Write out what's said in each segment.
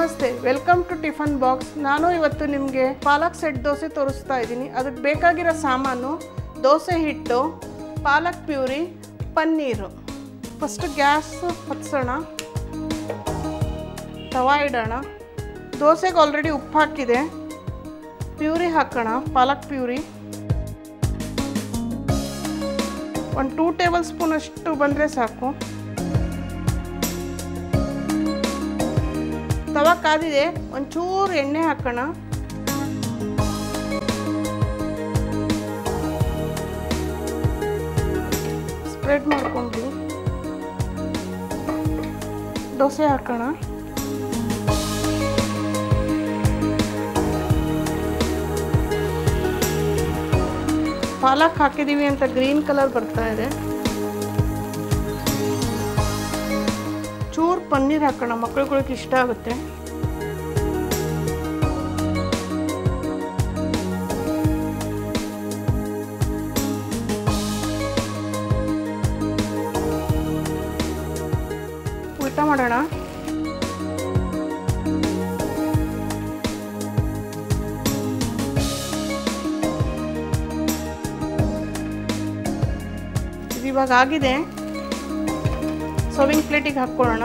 ನಮಸ್ತೆ, welcome to tiffin box. ನಾನು ಇವತ್ತು ನಿಮಗೆ ಪಾಲಕ್ ಸೆಟ್ ದೋಸೆ ತೋರಿಸ್ತಾ ಇದ್ದೀನಿ. ಅದಕ್ಕೆ ಬೇಕಾಗಿರೋ ಸಾಮಾನು ದೋಸೆ ಹಿಟ್ಟು, ಪಾಲಕ್ ಪ್ಯೂರಿ, ಪನ್ನೀರು. ಫಸ್ಟ್ ಗ್ಯಾಸ್ ಹಚ್ಸೋಣ, ತವಾ ಇಡೋಣ. ದೋಸೆಗೆ ಆಲ್ರೆಡಿ ಉಪ್ಪು ಹಾಕಿದೆ. ಪ್ಯೂರಿ ಹಾಕೋಣ, ಪಾಲಕ್ ಪ್ಯೂರಿ ಒಂದು 2 ಟೇಬಲ್ ಸ್ಪೂನ್ ಅಷ್ಟು ಬಂದರೆ ಸಾಕು. ತವಾ ಕಾದಿದೆ, ಒಂಚೂರು ಎಣ್ಣೆ ಹಾಕೋಣ. ಸ್ಪ್ರೆಡ್ ಮಾಡ್ಕೊಂಡು ದೋಸೆ ಹಾಕೋಣ. ಪಾಲಕ್ ಹಾಕಿದ್ದೀವಿ ಅಂತ ಗ್ರೀನ್ ಕಲರ್ ಬರ್ತಾ ಇದೆ. ಚೂರು ಪನ್ನೀರ್ ಹಾಕೋಣ, ಮಕ್ಕಳುಗಳಿಗೆ ಇಷ್ಟ ಆಗುತ್ತೆ. ಊಟ ಮಾಡೋಣ. ಇವಾಗ ಆಗಿದೆ, ಸರ್ವಿಂಗ್ ಪ್ಲೇಟಿಗೆ ಹಾಕ್ಕೊಳ್ಳೋಣ.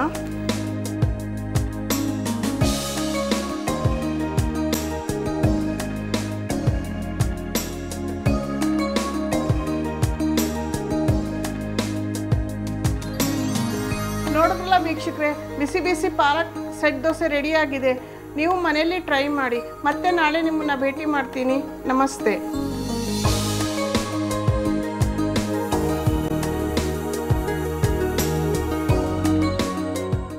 ನೋಡಿದ್ರಲ್ಲ ವೀಕ್ಷಕರೇ, ಬಿಸಿ ಬಿಸಿ ಪಾಲಕ್ ಸೆಟ್ ದೋಸೆ ರೆಡಿ ಆಗಿದೆ. ನೀವು ಮನೆಯಲ್ಲಿ ಟ್ರೈ ಮಾಡಿ. ಮತ್ತೆ ನಾಳೆ ನಿಮ್ಮನ್ನ ಭೇಟಿ ಮಾಡ್ತೀನಿ. ನಮಸ್ತೆ.